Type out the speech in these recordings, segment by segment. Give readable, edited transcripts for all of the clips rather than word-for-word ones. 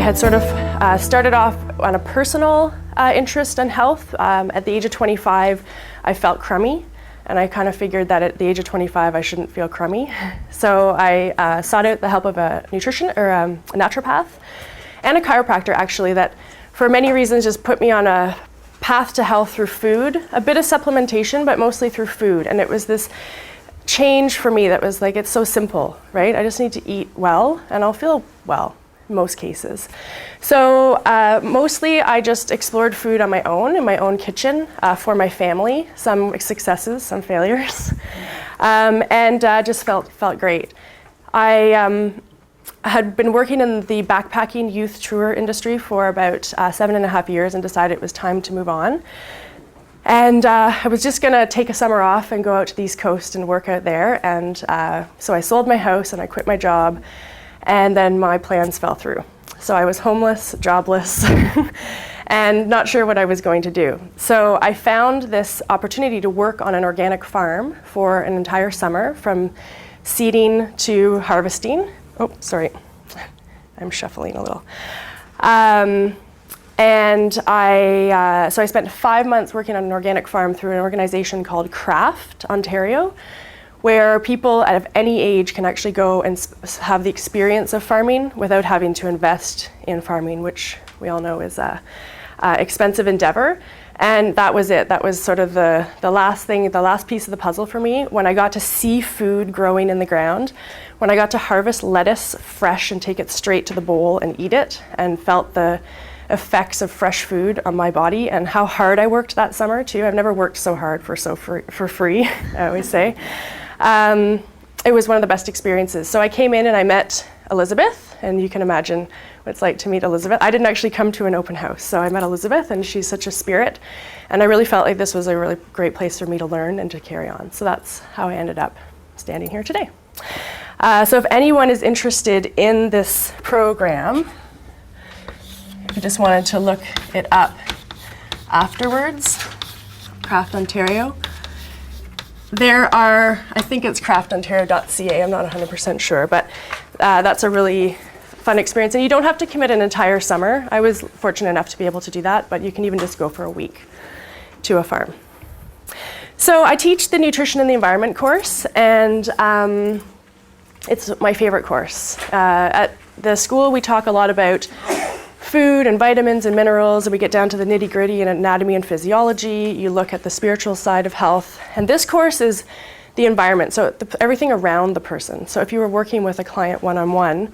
had sort of started off on a personal interest in health. At the age of 25, I felt crummy, and I kind of figured that at the age of 25, I shouldn't feel crummy. So I sought out the help of a nutrition or a naturopath and a chiropractor, actually, that for many reasons just put me on a path to health through food, a bit of supplementation, but mostly through food. And it was this change for me that was like, it's so simple, right? I just need to eat well and I'll feel well in most cases. So mostly I just explored food on my own, in my own kitchen, for my family, some successes, some failures, and just felt great. I had been working in the backpacking youth tour industry for about 7.5 years and decided it was time to move on. And I was just gonna take a summer off and go out to the East Coast and work out there. And so I sold my house and I quit my job, and then my plans fell through. So I was homeless, jobless, and not sure what I was going to do. So I found this opportunity to work on an organic farm for an entire summer, from seeding to harvesting. Oh, sorry, I'm shuffling a little. So I spent 5 months working on an organic farm through an organization called Craft Ontario, where people of any age can actually go and have the experience of farming without having to invest in farming, which we all know is a expensive endeavor. And that was it. That was sort of the last thing, the last piece of the puzzle for me, when I got to see food growing in the ground, when I got to harvest lettuce fresh and take it straight to the bowl and eat it, and felt the effects of fresh food on my body, and how hard I worked that summer too. I've never worked so hard for free, I always say. It was one of the best experiences. So I came in and I met Elizabeth, and you can imagine what it's like to meet Elizabeth. I didn't actually come to an open house, so I met Elizabeth, and she's such a spirit, and I really felt like this was a really great place for me to learn and to carry on. So that's how I ended up standing here today. So if anyone is interested in this program, if you just wanted to look it up afterwards, Craft Ontario. There are, I think it's craftontario.ca, I'm not 100% sure, but that's a really fun experience. And you don't have to commit an entire summer. I was fortunate enough to be able to do that, but you can even just go for a week to a farm. So I teach the Nutrition and the Environment course, and it's my favorite course. At the school, we talk a lot about food and vitamins and minerals, and we get down to the nitty-gritty and anatomy and physiology. You look at the spiritual side of health, and this course is the environment, so everything around the person. So if you were working with a client one-on-one,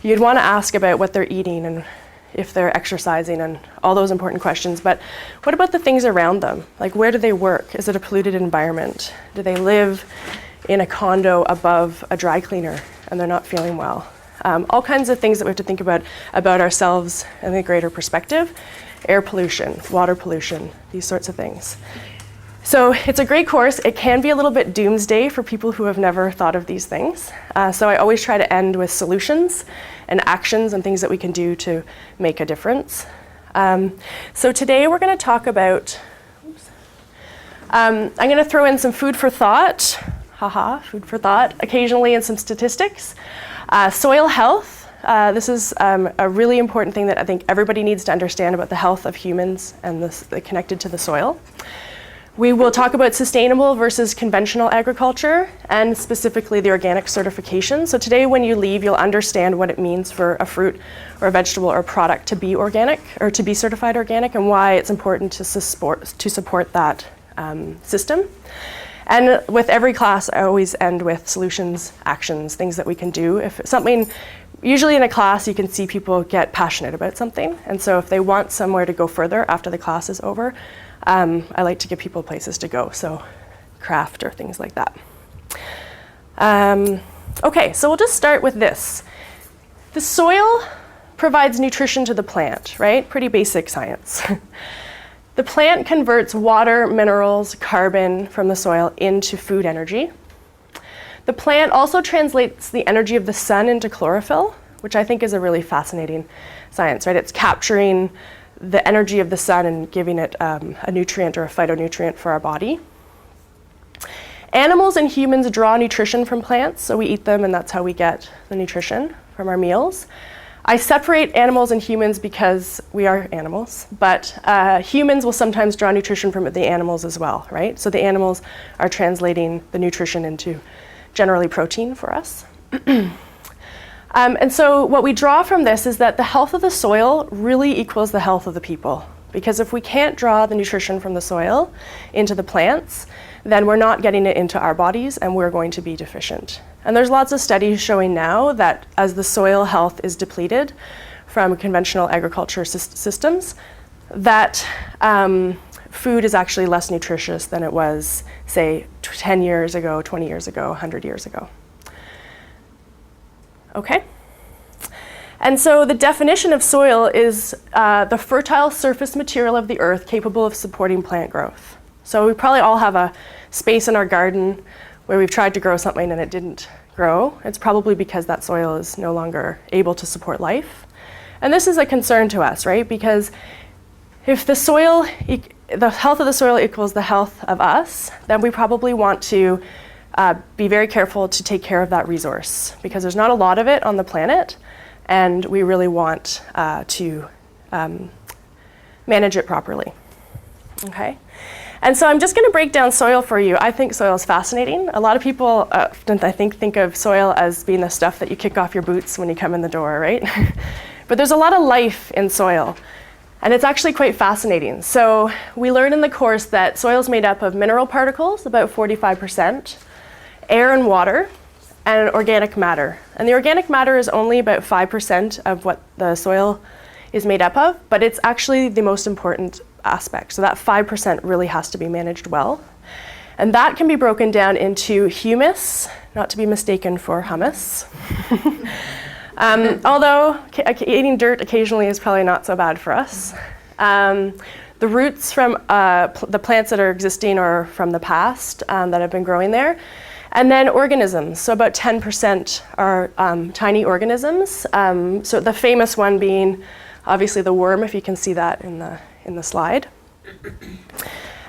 you'd want to ask about what they're eating and if they're exercising and all those important questions. But what about the things around them? Like, where do they work? Is it a polluted environment? Do they live in a condo above a dry cleaner and they're not feeling well? All kinds of things that we have to think about ourselves in the greater perspective. Air pollution, water pollution, these sorts of things. So it's a great course. It can be a little bit doomsday for people who have never thought of these things. So I always try to end with solutions and actions and things that we can do to make a difference. So today we're going to talk about, I'm going to throw in some food for thought, food for thought, occasionally, and some statistics. Soil health, this is a really important thing that I think everybody needs to understand about the health of humans and the connected to the soil. We will talk about sustainable versus conventional agriculture, and specifically the organic certification. So today when you leave, you'll understand what it means for a fruit or a vegetable or a product to be organic or to be certified organic, and why it's important to support that system. And with every class, I always end with solutions, actions, things that we can do. If something, usually in a class, you can see people get passionate about something. And so if they want somewhere to go further after the class is over, I like to give people places to go. So craft or things like that. Okay, so we'll just start with this. The soil provides nutrition to the plant, right? Pretty basic science. The plant converts water, minerals, carbon from the soil into food energy. The plant also translates the energy of the sun into chlorophyll, which I think is a really fascinating science, right? It's capturing the energy of the sun and giving it a nutrient or a phytonutrient for our body. Animals and humans draw nutrition from plants, so we eat them and that's how we get the nutrition from our meals. I separate animals and humans because we are animals, but humans will sometimes draw nutrition from the animals as well, right? So the animals are translating the nutrition into generally protein for us. And so what we draw from this is that the health of the soil really equals the health of the people. Because if we can't draw the nutrition from the soil into the plants, then we're not getting it into our bodies and we're going to be deficient. And there's lots of studies showing now that as the soil health is depleted from conventional agriculture systems, that food is actually less nutritious than it was, say, 10 years ago, 20 years ago, 100 years ago. Okay? And so the definition of soil is the fertile surface material of the earth capable of supporting plant growth. So we probably all have a space in our garden where we've tried to grow something and it didn't grow. It's probably because that soil is no longer able to support life. And this is a concern to us, right? Because if the soil, the health of the soil equals the health of us, then we probably want to be very careful to take care of that resource because there's not a lot of it on the planet and we really want to manage it properly. Okay? And so I'm just going to break down soil for you. I think soil is fascinating. A lot of people, I think of soil as being the stuff that you kick off your boots when you come in the door, right? But there's a lot of life in soil, and it's actually quite fascinating. So we learned in the course that soil is made up of mineral particles, about 45%, air and water, and organic matter. And the organic matter is only about 5% of what the soil is made up of, but it's actually the most important aspect. So that 5% really has to be managed well. And that can be broken down into humus, not to be mistaken for hummus. Although eating dirt occasionally is probably not so bad for us. The roots from the plants that are existing or from the past that have been growing there. And then organisms, so about 10% are tiny organisms. So the famous one being obviously the worm, if you can see that in the slide.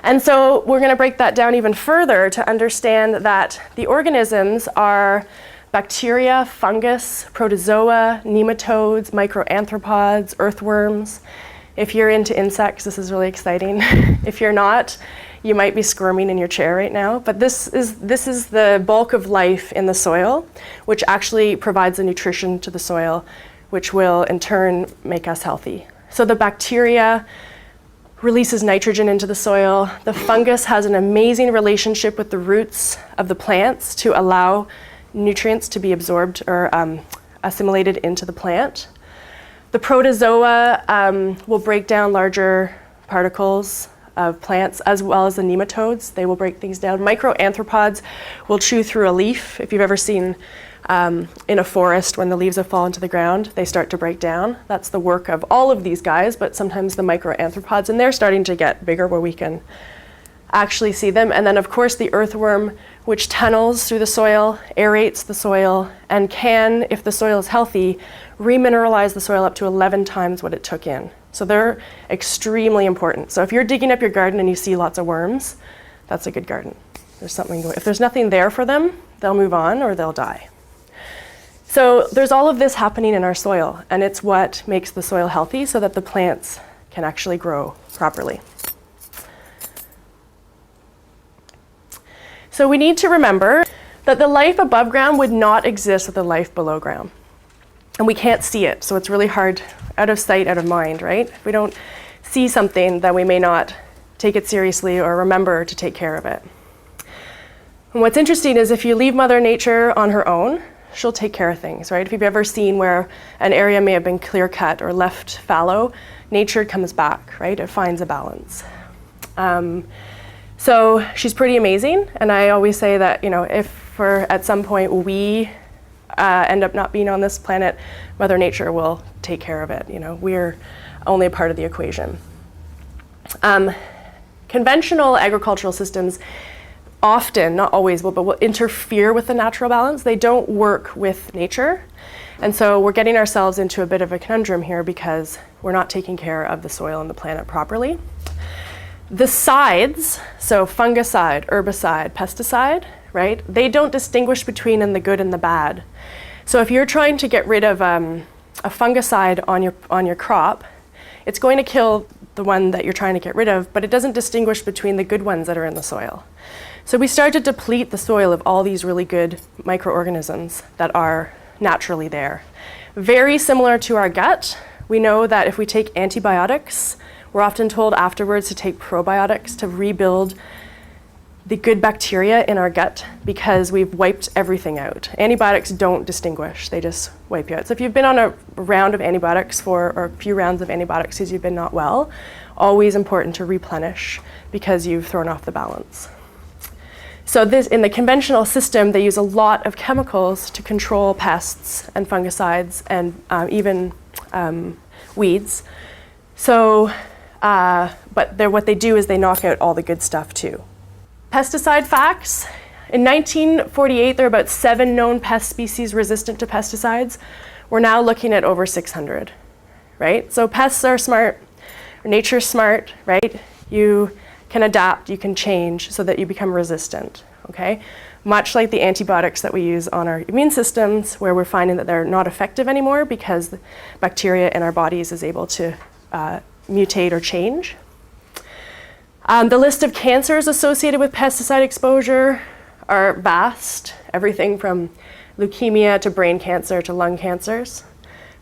And so we're going to break that down even further to understand that the organisms are bacteria, fungus, protozoa, nematodes, microanthropods, earthworms. If you're into insects, this is really exciting. If you're not, you might be squirming in your chair right now. But this is the bulk of life in the soil, which actually provides the nutrition to the soil, which will in turn make us healthy. So the bacteria releases nitrogen into the soil. The fungus has an amazing relationship with the roots of the plants to allow nutrients to be absorbed or assimilated into the plant. The protozoa will break down larger particles of plants as well as the nematodes. They will break things down. Microanthropods will chew through a leaf. If you've ever seen in a forest when the leaves have fallen to the ground, they start to break down. That's the work of all of these guys, but sometimes the microanthropods, and they're starting to get bigger where we can actually see them. And then of course the earthworm, which tunnels through the soil, aerates the soil, and can, if the soil is healthy, remineralize the soil up to 11 times what it took in. So they're extremely important. So if you're digging up your garden and you see lots of worms, that's a good garden. There's something going. If there's nothing there for them, they'll move on or they'll die. So there's all of this happening in our soil, and it's what makes the soil healthy so that the plants can actually grow properly. So we need to remember that the life above ground would not exist with the life below ground. And we can't see it, so it's really hard, out of sight, out of mind, right? If we don't see something, then we may not take it seriously or remember to take care of it. And what's interesting is if you leave Mother Nature on her own, she'll take care of things, right? If you've ever seen where an area may have been clear cut or left fallow, nature comes back, right? It finds a balance. So she's pretty amazing, and I always say that, if for at some point we end up not being on this planet, Mother Nature will take care of it. We're only a part of the equation. Conventional agricultural systems often, not always, but will interfere with the natural balance. They don't work with nature. And so we're getting ourselves into a bit of a conundrum here because we're not taking care of the soil and the planet properly. The sides, so fungicide, herbicide, pesticide, right? They don't distinguish between the good and the bad. So if you're trying to get rid of a fungicide on your crop, it's going to kill the one that you're trying to get rid of, but it doesn't distinguish between the good ones that are in the soil. So we start to deplete the soil of all these really good microorganisms that are naturally there. Very similar to our gut, we know that if we take antibiotics, we're often told afterwards to take probiotics to rebuild the good bacteria in our gut because we've wiped everything out. Antibiotics don't distinguish, they just wipe you out. So if you've been on a round of antibiotics or a few rounds of antibiotics because you've been not well, always important to replenish because you've thrown off the balance. So this, in the conventional system, they use a lot of chemicals to control pests and fungicides and even weeds. So, but what they do is they knock out all the good stuff too. Pesticide facts. In 1948, there were about 7 known pest species resistant to pesticides. We're now looking at over 600, right? So pests are smart, nature's smart, right? You can adapt, you can change so that you become resistant, okay? Much like the antibiotics that we use on our immune systems, where we're finding that they're not effective anymore because the bacteria in our bodies is able to mutate or change. The list of cancers associated with pesticide exposure are vast, everything from leukemia to brain cancer to lung cancers,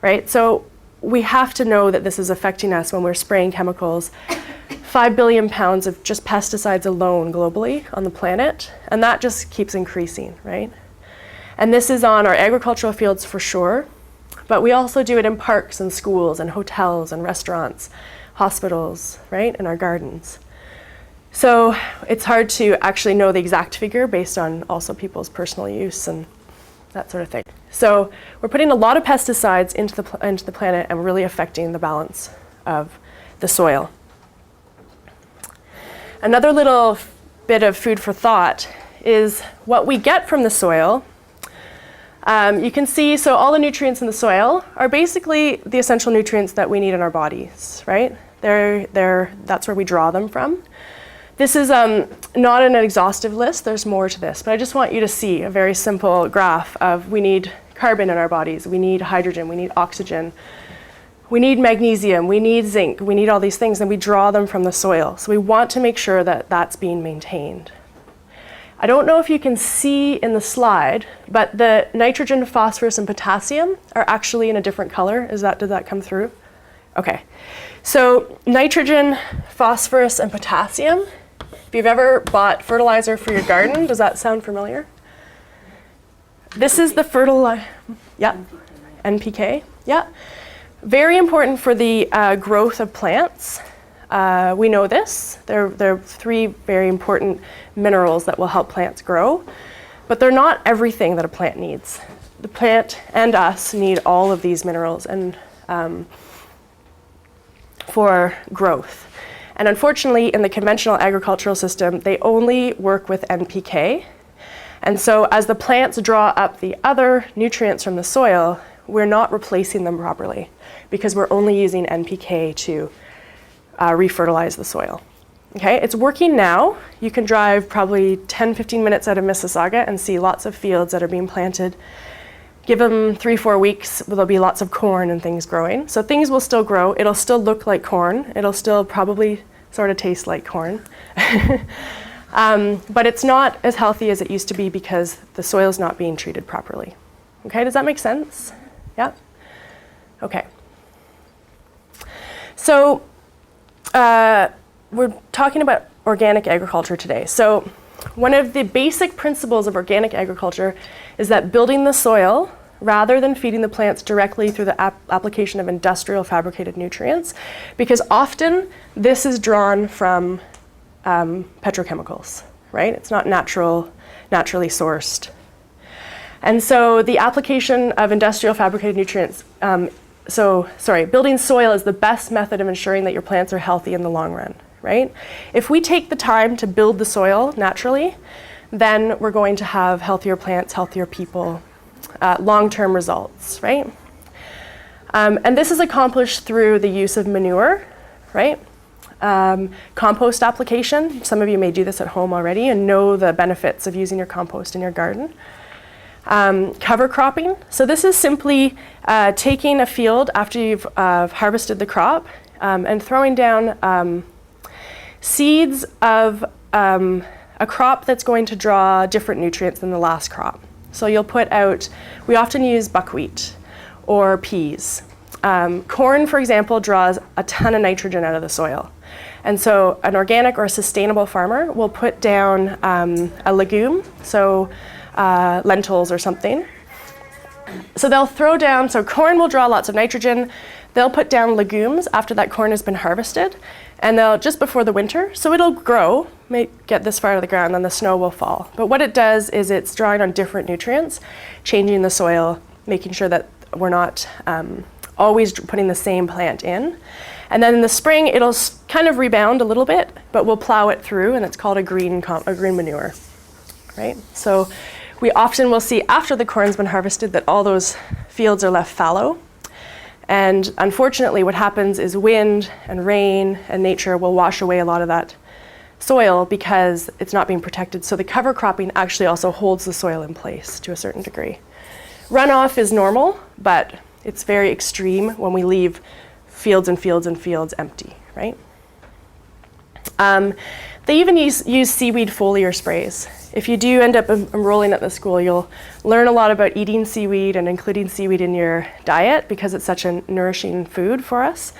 right? So we have to know that this is affecting us when we're spraying chemicals. 5 billion pounds of just pesticides alone globally on the planet, and that just keeps increasing, right? And this is on our agricultural fields for sure, but we also do it in parks and schools and hotels and restaurants, hospitals, right, in our gardens. So it's hard to actually know the exact figure based on also people's personal use and that sort of thing. So we're putting a lot of pesticides into the planet and really affecting the balance of the soil. Another little bit of food for thought is what we get from the soil. You can see, so all the nutrients in the soil are basically the essential nutrients that we need in our bodies, right? That's where we draw them from. This is not an exhaustive list, there's more to this, but I just want you to see a very simple graph of we need carbon in our bodies, we need hydrogen, we need oxygen, we need magnesium, we need zinc, we need all these things, and we draw them from the soil. So we want to make sure that that's being maintained. I don't know if you can see in the slide, but the nitrogen, phosphorus, and potassium are actually in a different color. Did that come through? Okay. So nitrogen, phosphorus, and potassium. If you've ever bought fertilizer for your garden, does that sound familiar? This is the fertilizer, yeah, NPK, yeah. Very important for the growth of plants. We know this. There are 3 very important minerals that will help plants grow, but they're not everything that a plant needs. The plant and us need all of these minerals and for growth. And unfortunately, in the conventional agricultural system, they only work with NPK. And so as the plants draw up the other nutrients from the soil, we're not replacing them properly because we're only using NPK to refertilize the soil. Okay, it's working now. You can drive probably 10-15 minutes out of Mississauga and see lots of fields that are being planted. Give them 3-4 weeks, there'll be lots of corn and things growing. So things will still grow. It'll still look like corn. It'll still probably sort of taste like corn. But it's not as healthy as it used to be because the soil's not being treated properly. Okay, does that make sense? Yeah? Okay. So we're talking about organic agriculture today. So one of the basic principles of organic agriculture is that building the soil rather than feeding the plants directly through the application of industrial fabricated nutrients, because often this is drawn from petrochemicals, right? It's not naturally sourced. And so the application of industrial fabricated nutrients, building soil is the best method of ensuring that your plants are healthy in the long run, right? If we take the time to build the soil naturally, then we're going to have healthier plants, healthier people, long-term results, right? And this is accomplished through the use of manure, right? Compost application. Some of you may do this at home already and know the benefits of using your compost in your garden. Cover cropping. So this is simply taking a field after you've harvested the crop and throwing down seeds of a crop that's going to draw different nutrients than the last crop. So you'll put out, we often use buckwheat or peas. Corn, for example, draws a ton of nitrogen out of the soil. And so an organic or sustainable farmer will put down a legume, so lentils or something. So they'll throw down, so corn will draw lots of nitrogen. They'll put down legumes after that corn has been harvested, and they'll just before the winter. So it'll grow, may get this far out of the ground, then the snow will fall. But what it does is it's drawing on different nutrients, changing the soil, making sure that we're not always putting the same plant in. And then in the spring, it'll kind of rebound a little bit, but we'll plow it through, and it's called a green manure, right? So we often will see after the corn's been harvested that all those fields are left fallow. And unfortunately, what happens is wind and rain and nature will wash away a lot of that soil because it's not being protected. So the cover cropping actually also holds the soil in place to a certain degree. Runoff is normal, but it's very extreme when we leave fields and fields and fields empty, right? They even use seaweed foliar sprays. If you do end up enrolling at the school, you'll learn a lot about eating seaweed and including seaweed in your diet because it's such a nourishing food for us.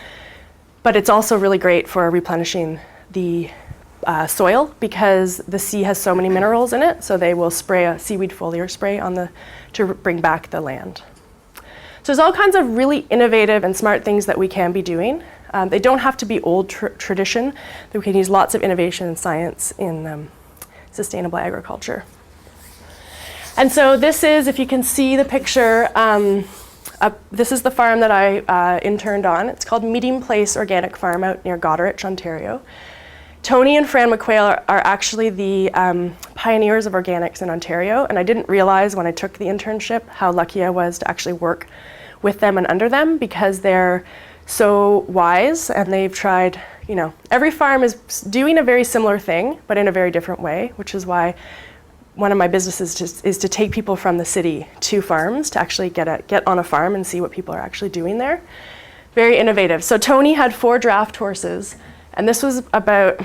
But it's also really great for replenishing the soil because the sea has so many minerals in it, so they will spray a seaweed foliar spray to bring back the land. So there's all kinds of really innovative and smart things that we can be doing. They don't have to be old tradition. We can use lots of innovation and science in sustainable agriculture. And so this is, if you can see the picture, this is the farm that I interned on. It's called Meeting Place Organic Farm out near Goderich, Ontario. Tony and Fran McQuail are actually the pioneers of organics in Ontario, and I didn't realize when I took the internship how lucky I was to actually work with them and under them because they're so wise and they've tried, every farm is doing a very similar thing, but in a very different way, which is why one of my businesses is to take people from the city to farms to actually get on a farm and see what people are actually doing there. Very innovative. So Tony had 4 draft horses, and this was about,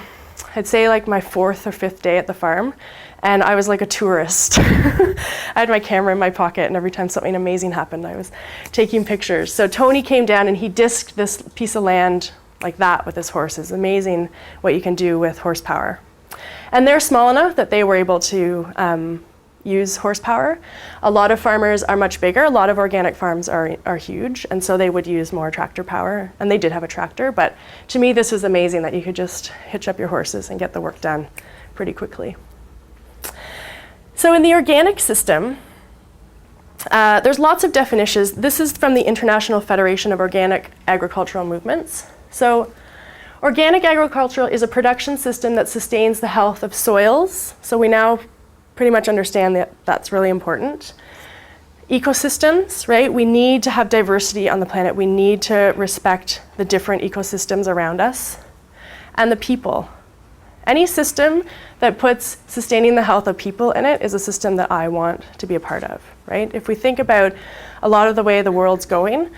I'd say like my 4th or 5th day at the farm, and I was like a tourist. I had my camera in my pocket, and every time something amazing happened, I was taking pictures. So Tony came down and he disked this piece of land like that with his horses. Amazing what you can do with horsepower. And they're small enough that they were able to use horsepower. A lot of farmers are much bigger. A lot of organic farms are huge, and so they would use more tractor power. And they did have a tractor, but to me this was amazing that you could just hitch up your horses and get the work done pretty quickly. So in the organic system, there's lots of definitions. This is from the International Federation of Organic Agricultural Movements. So organic agriculture is a production system that sustains the health of soils. So we now pretty much understand that that's really important. Ecosystems, right? We need to have diversity on the planet. We need to respect the different ecosystems around us. And the people. Any system that puts sustaining the health of people in it is a system that I want to be a part of, right? If we think about a lot of the way the world's going,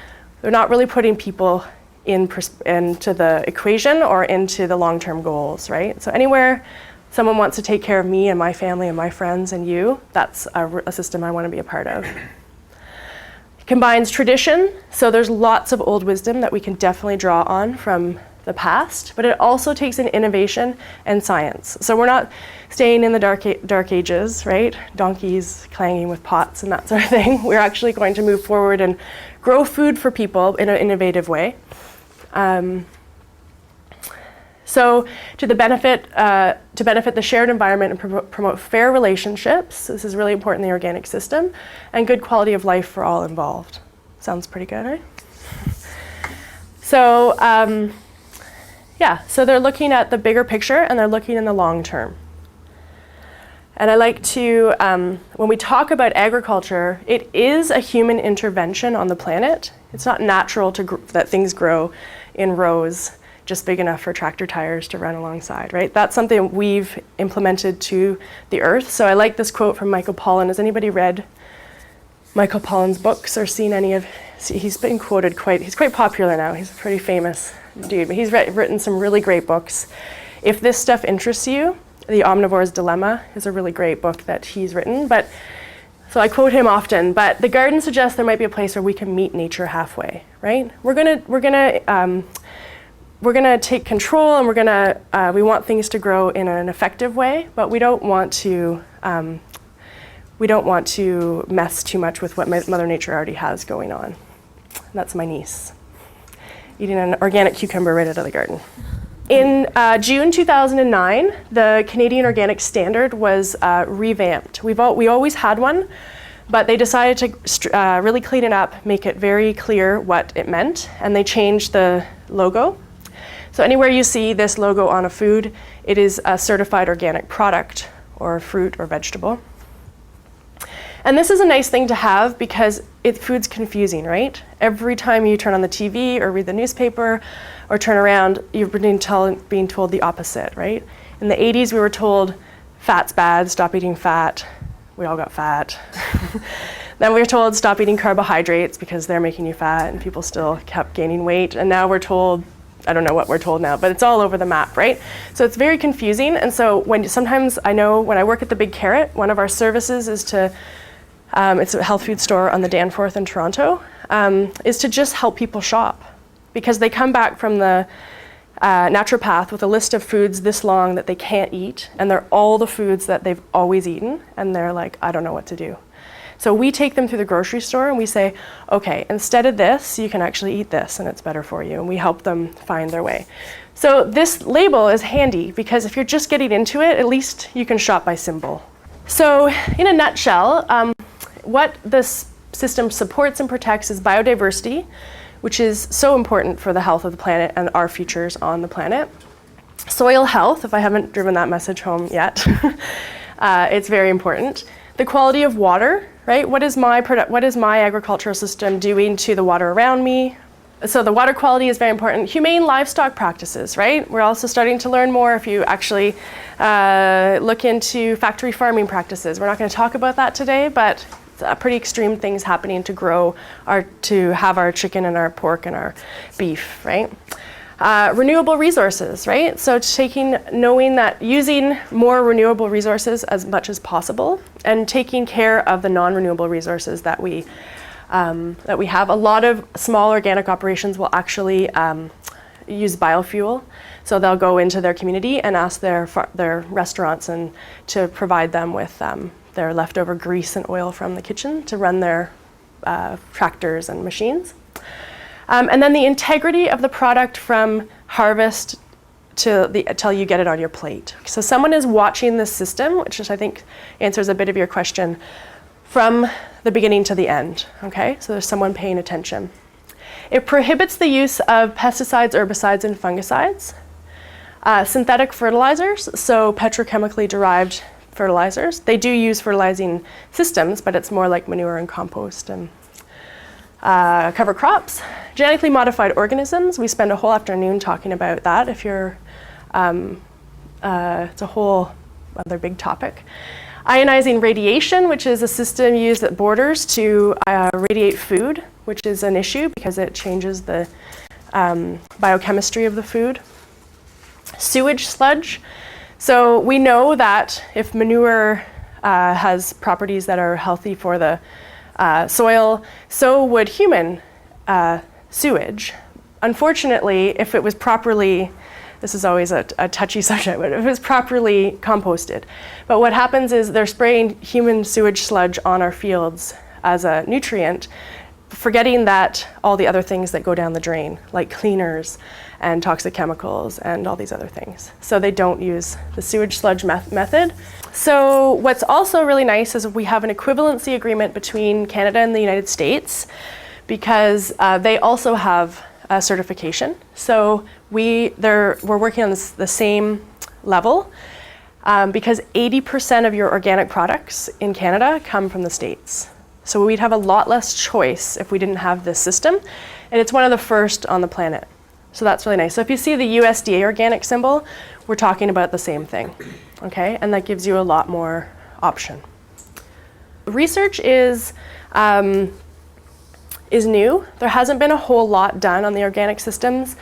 they're not really putting people into the equation or into the long-term goals, right? So anywhere someone wants to take care of me and my family and my friends and you, that's a system I want to be a part of. It combines tradition, so there's lots of old wisdom that we can definitely draw on from the past, but it also takes in innovation and science. So we're not staying in the dark ages, right? Donkeys clanging with pots and that sort of thing. We're actually going to move forward and grow food for people in an innovative way. So to benefit the shared environment and promote fair relationships, this is really important in the organic system, and good quality of life for all involved. Sounds pretty good, right? So so they're looking at the bigger picture and they're looking in the long term. And I like to, when we talk about agriculture, it is a human intervention on the planet. It's not natural that things grow in rows just big enough for tractor tires to run alongside, right? That's something we've implemented to the earth. So I like this quote from Michael Pollan. Has anybody read Michael Pollan's books or seen any of, he's been quoted he's quite popular now. He's a pretty famous dude, but he's written some really great books. If this stuff interests you, The Omnivore's Dilemma is a really great book that he's written. But so I quote him often, but the garden suggests there might be a place where we can meet nature halfway, right? We're gonna take control, and we want things to grow in an effective way, but we don't want to mess too much with what Mother Nature already has going on. And that's my niece, eating an organic cucumber right out of the garden. In June 2009, the Canadian Organic Standard was revamped. We always had one, but they decided to really clean it up, make it very clear what it meant, and they changed the logo. So anywhere you see this logo on a food, it is a certified organic product or fruit or vegetable. And this is a nice thing to have because food's confusing, right? Every time you turn on the TV or read the newspaper or turn around, you're being told the opposite, right? In the 80s, we were told fat's bad, stop eating fat. We all got fat. Then we were told stop eating carbohydrates because they're making you fat, and people still kept gaining weight. And now we're told, I don't know what we're told now, but it's all over the map, right? So it's very confusing. And so sometimes I know when I work at the Big Carrot, one of our services is to, it's a health food store on the Danforth in Toronto, is to just help people shop. Because they come back from the naturopath with a list of foods this long that they can't eat, and they're all the foods that they've always eaten, and they're like, I don't know what to do. So we take them through the grocery store and we say, okay, instead of this, you can actually eat this and it's better for you. And we help them find their way. So this label is handy because if you're just getting into it, at least you can shop by symbol. So in a nutshell, what this system supports and protects is biodiversity, which is so important for the health of the planet and our futures on the planet. Soil health, if I haven't driven that message home yet, it's very important. The quality of water, right? What is my agricultural system doing to the water around me? So the water quality is very important. Humane livestock practices, right? We're also starting to learn more if you actually look into factory farming practices. We're not going to talk about that today, but pretty extreme things happening to have our chicken and our pork and our beef, right? Renewable resources, right? So knowing that using more renewable resources as much as possible and taking care of the non-renewable resources that we have. A lot of small organic operations will actually use biofuel. So they'll go into their community and ask their restaurants and to provide them with their leftover grease and oil from the kitchen to run their tractors and machines. And then the integrity of the product from harvest till you get it on your plate. So someone is watching this system, which I think answers a bit of your question, from the beginning to the end, okay? So there's someone paying attention. It prohibits the use of pesticides, herbicides, and fungicides. Synthetic fertilizers, so petrochemically derived fertilizers. They do use fertilizing systems, but it's more like manure and compost and cover crops. Genetically modified organisms, we spend a whole afternoon talking about that if you're, it's a whole other big topic. Ionizing radiation, which is a system used at borders to radiate food, which is an issue because it changes the biochemistry of the food. Sewage sludge. So we know that if manure has properties that are healthy for the soil, so would human sewage. Unfortunately, if it was properly, this is always a touchy subject, but if it was properly composted. But what happens is they're spraying human sewage sludge on our fields as a nutrient, forgetting that all the other things that go down the drain, like cleaners and toxic chemicals and all these other things. So they don't use the sewage sludge method. So what's also really nice is we have an equivalency agreement between Canada and the United States because they also have a certification. So we're working on the same level because 80% of your organic products in Canada come from the States. So we'd have a lot less choice if we didn't have this system. And it's one of the first on the planet. So that's really nice. So if you see the USDA organic symbol, we're talking about the same thing, okay? And that gives you a lot more option. research is new. There hasn't been a whole lot done on the organic systems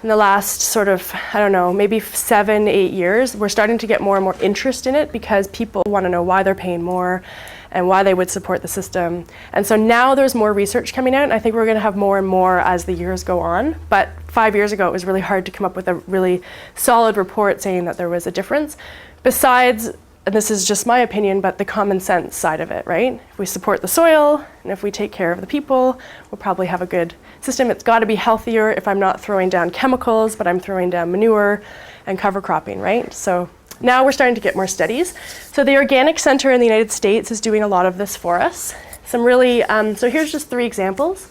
in the last sort of, I don't know, maybe 7, 8 years. We're starting to get more and more interest in it because people want to know why they're paying more and why they would support the system. And so now there's more research coming out, and I think we're going to have more and more as the years go on. But 5 years ago, it was really hard to come up with a really solid report saying that there was a difference. Besides, and this is just my opinion, but the common sense side of it, right? If we support the soil, and if we take care of the people, we'll probably have a good system. It's got to be healthier if I'm not throwing down chemicals, but I'm throwing down manure and cover cropping, right? So now we're starting to get more studies. So the Organic Center in the United States is doing a lot of this for us. Some really, so here's just 3 examples.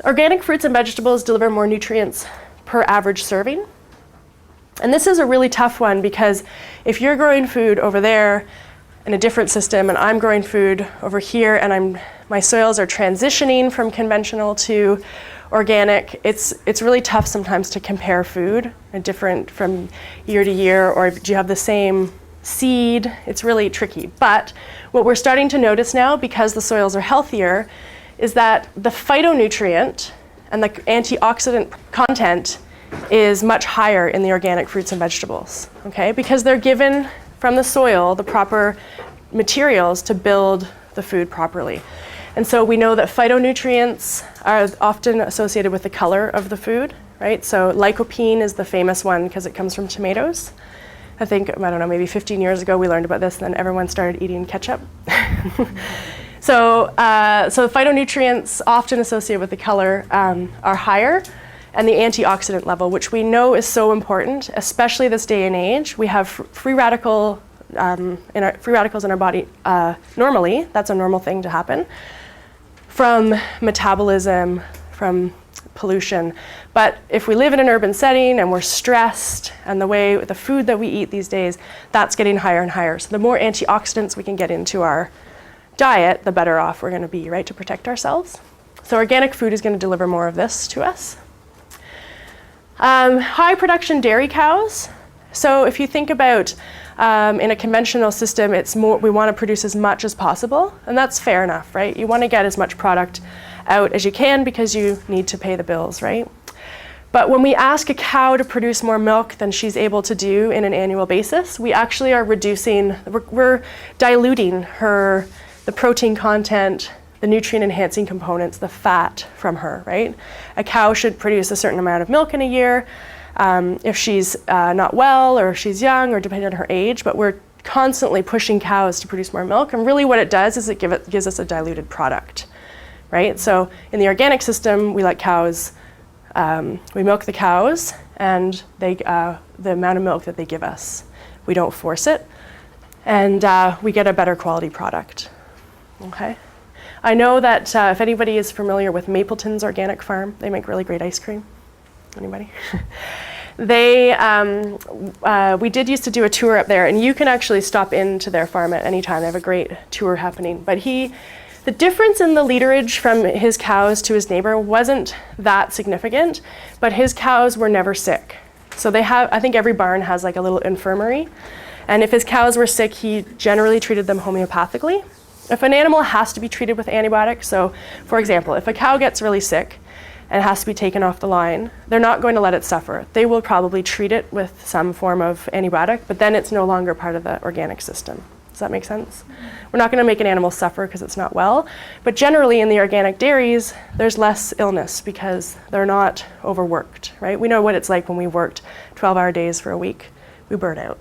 Organic fruits and vegetables deliver more nutrients per average serving. And this is a really tough one because if you're growing food over there in a different system and I'm growing food over here and my soils are transitioning from conventional to organic, it's really tough sometimes to compare food and different from year to year, or do you have the same seed? It's really tricky. But what we're starting to notice now, because the soils are healthier, is that the phytonutrient and the antioxidant content is much higher in the organic fruits and vegetables, okay? Because they're given from the soil the proper materials to build the food properly. And so we know that phytonutrients are often associated with the color of the food, right? So lycopene is the famous one because it comes from tomatoes. I think, I don't know, maybe 15 years ago we learned about this, and then everyone started eating ketchup. So phytonutrients often associated with the color are higher, and the antioxidant level, which we know is so important, especially this day and age. We have free radicals in our body normally. That's a normal thing to happen from metabolism, from pollution. But if we live in an urban setting and we're stressed, and the food that we eat these days, that's getting higher and higher. So the more antioxidants we can get into our diet, the better off we're going to be, right, to protect ourselves. So organic food is going to deliver more of this to us. High production dairy cows. So if you think about in a conventional system, it's more, we want to produce as much as possible, and that's fair enough, right? You want to get as much product out as you can because you need to pay the bills, right? But when we ask a cow to produce more milk than she's able to do in an annual basis, we actually are we're diluting the protein content, the nutrient enhancing components, the fat from her, right? A cow should produce a certain amount of milk in a year if she's not well, or if she's young, or depending on her age, but we're constantly pushing cows to produce more milk, and really what it does is it gives us a diluted product, right? So in the organic system, we let cows, we milk the cows, and the amount of milk that they give us, we don't force it, and we get a better quality product, okay? I know that if anybody is familiar with Mapleton's Organic Farm, they make really great ice cream. Anybody? We did used to do a tour up there, and you can actually stop into their farm at any time. They have a great tour happening. But the difference in the literage from his cows to his neighbor wasn't that significant, but his cows were never sick. So I think every barn has like a little infirmary, and if his cows were sick, he generally treated them homeopathically. If an animal has to be treated with antibiotics, so for example, if a cow gets really sick and has to be taken off the line, they're not going to let it suffer. They will probably treat it with some form of antibiotic, but then it's no longer part of the organic system. Does that make sense? We're not going to make an animal suffer because it's not well, but generally in the organic dairies, there's less illness because they're not overworked, right? We know what it's like when we worked 12-hour days for a week. We burn out.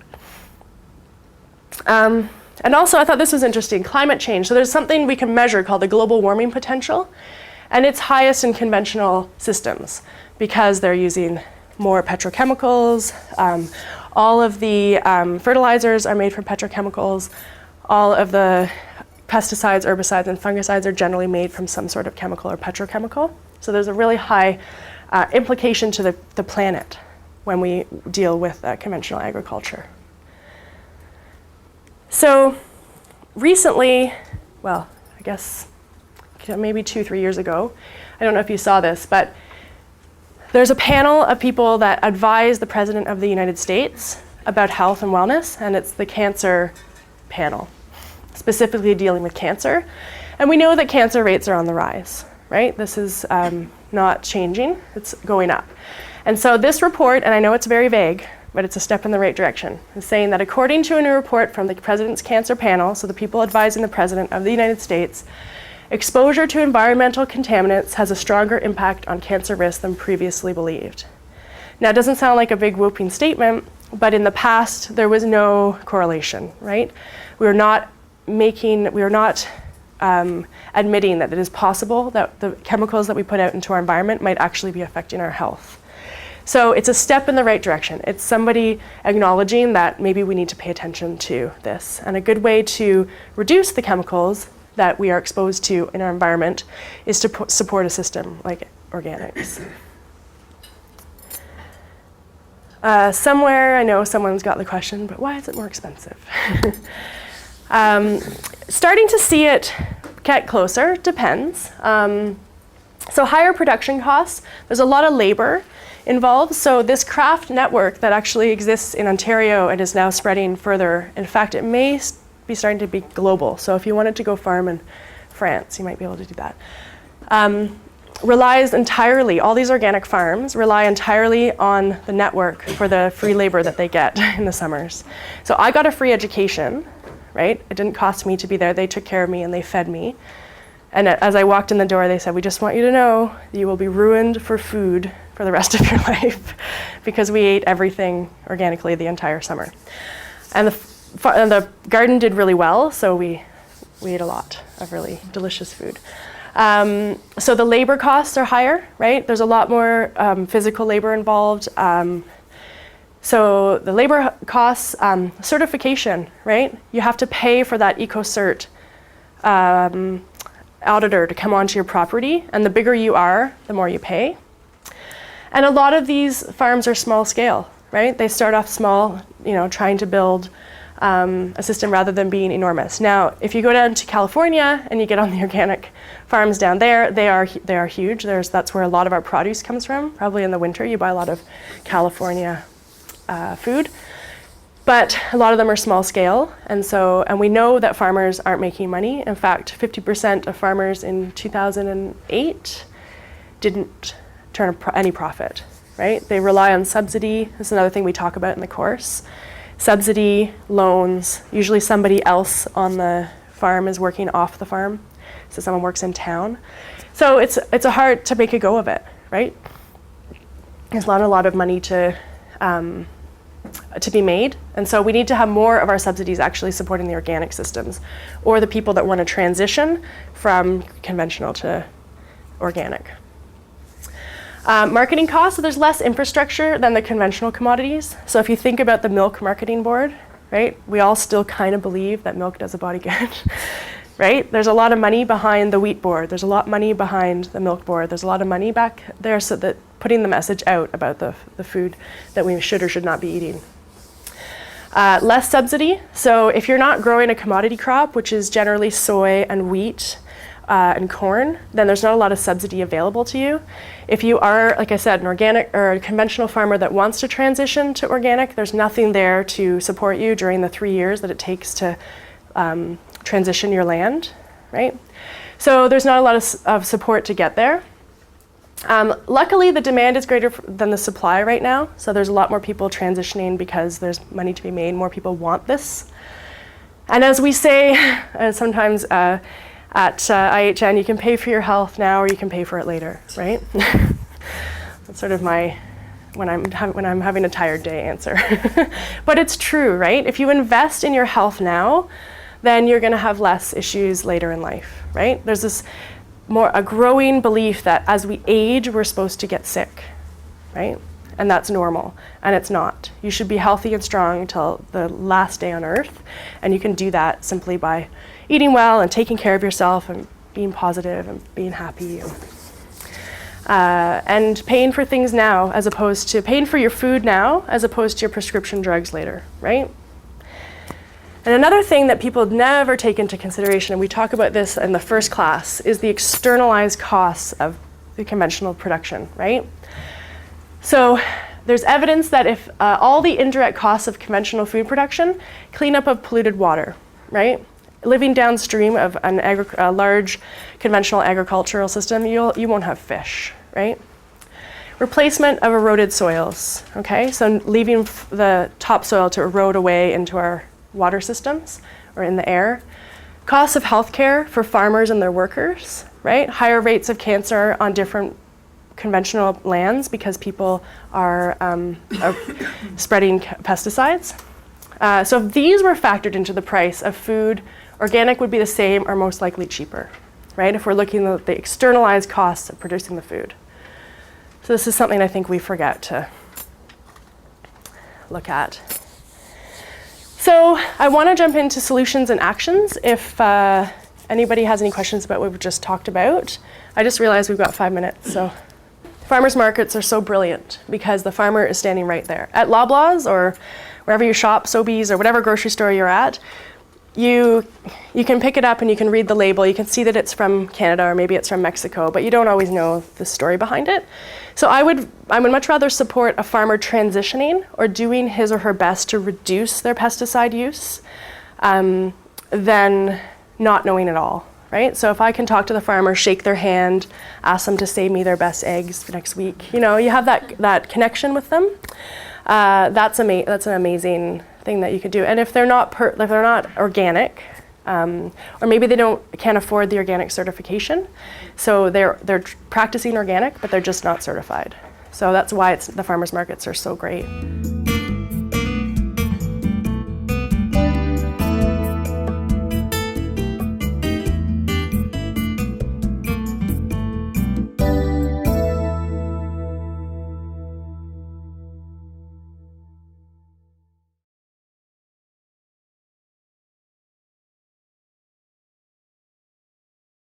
And also, I thought this was interesting, climate change. So there's something we can measure called the global warming potential, and it's highest in conventional systems because they're using more petrochemicals. All of the fertilizers are made from petrochemicals. All of the pesticides, herbicides, and fungicides are generally made from some sort of chemical or petrochemical. So there's a really high implication to the planet when we deal with conventional agriculture. So recently, well, I guess maybe 2-3 years ago, I don't know if you saw this, but there's a panel of people that advise the President of the United States about health and wellness, and it's the cancer panel. specifically dealing with cancer. And we know that cancer rates are on the rise, right? This is not changing, it's going up. And so this report, and I know it's very vague, but it's a step in the right direction, is saying that according to a new report from the President's Cancer Panel, so the people advising the President of the United States, exposure to environmental contaminants has a stronger impact on cancer risk than previously believed. Now, it doesn't sound like a big whooping statement, but in the past, there was no correlation, right? We are not admitting that it is possible that the chemicals that we put out into our environment might actually be affecting our health. So it's a step in the right direction. It's somebody acknowledging that maybe we need to pay attention to this. And a good way to reduce the chemicals that we are exposed to in our environment is to support a system like organics. Somewhere, I know someone's got the question, but why is it more expensive? Starting to see it get closer, depends. So higher production costs, there's a lot of labor involved. So this craft network that actually exists in Ontario and is now spreading further, in fact, it may be starting to be global. So if you wanted to go farm in France, you might be able to do that. Relies entirely, all these organic farms rely entirely on the network for the free labor that they get in the summers. So I got a free education, right? It didn't cost me to be there. They took care of me and they fed me. And as I walked in the door, they said, we just want you to know you will be ruined for food for the rest of your life because we ate everything organically the entire summer. And the garden did really well, so we ate a lot of really delicious food. So the labor costs are higher, right? There's a lot more physical labor involved. So the labor costs, certification, right? You have to pay for that EcoCert auditor to come onto your property, and the bigger you are, the more you pay. And a lot of these farms are small scale, right? They start off small, trying to build a system rather than being enormous. Now, if you go down to California and you get on the organic farms down there, they are huge. That's where a lot of our produce comes from. Probably in the winter, you buy a lot of California food. But a lot of them are small scale, and we know that farmers aren't making money. In fact, 50% of farmers in 2008 didn't turn any profit, right? They rely on subsidy. This is another thing we talk about in the course. Subsidy, loans, usually somebody else on the farm is working off the farm, so someone works in town. So it's hard to make a go of it, right? There's not a lot of money to be made, and so we need to have more of our subsidies actually supporting the organic systems or the people that want to transition from conventional to organic. Marketing costs, so there's less infrastructure than the conventional commodities. So if you think about the milk marketing board, right, we all still kind of believe that milk does a body good, right? There's a lot of money behind the wheat board. There's a lot of money behind the milk board. There's a lot of money back there so that putting the message out about the food that we should or should not be eating. Less subsidy. So if you're not growing a commodity crop, which is generally soy and wheat and corn, then there's not a lot of subsidy available to you. If you are, like I said, an organic or a conventional farmer that wants to transition to organic, there's nothing there to support you during the 3 years that it takes to transition your land, right? So there's not a lot of support to get there. Luckily, the demand is greater than the supply right now, so there's a lot more people transitioning because there's money to be made. More people want this. And as we say sometimes at IHN, you can pay for your health now or you can pay for it later, right? That's sort of my, when I'm having a tired day answer. But it's true, right? If you invest in your health now, then you're gonna have less issues later in life, right? There's this a growing belief that as we age, we're supposed to get sick, right? And that's normal, and it's not. You should be healthy and strong until the last day on earth, and you can do that simply by eating well and taking care of yourself and being positive and being happy. And paying for things now as opposed to paying for your food now as opposed to your prescription drugs later, right? And another thing that people never take into consideration, and we talk about this in the first class, is the externalized costs of the conventional production, right? So there's evidence that if all the indirect costs of conventional food production, cleanup of polluted water, right? living downstream of a large conventional agricultural system, you won't have fish, right? Replacement of eroded soils, okay? So leaving the topsoil to erode away into our water systems or in the air. Costs of healthcare for farmers and their workers, right? Higher rates of cancer on different conventional lands because people are spreading pesticides. So if these were factored into the price of food, organic would be the same or most likely cheaper, right? If we're looking at the externalized costs of producing the food. So this is something I think we forget to look at. So I want to jump into solutions and actions if anybody has any questions about what we've just talked about. I just realized we've got 5 minutes, so. Farmers markets are so brilliant because the farmer is standing right there. At Loblaws or wherever you shop, Sobeys or whatever grocery store you're at, you can pick it up and you can read the label. You can see that it's from Canada or maybe it's from Mexico, but you don't always know the story behind it. So I would much rather support a farmer transitioning or doing his or her best to reduce their pesticide use than not knowing at all, right? So if I can talk to the farmer, shake their hand, ask them to save me their best eggs for next week, you know, you have that connection with them. That's an amazing thing that you could do. And if they're not organic, or maybe they can't afford the organic certification, so they're practicing organic, but they're just not certified. So that's why the farmers markets are so great.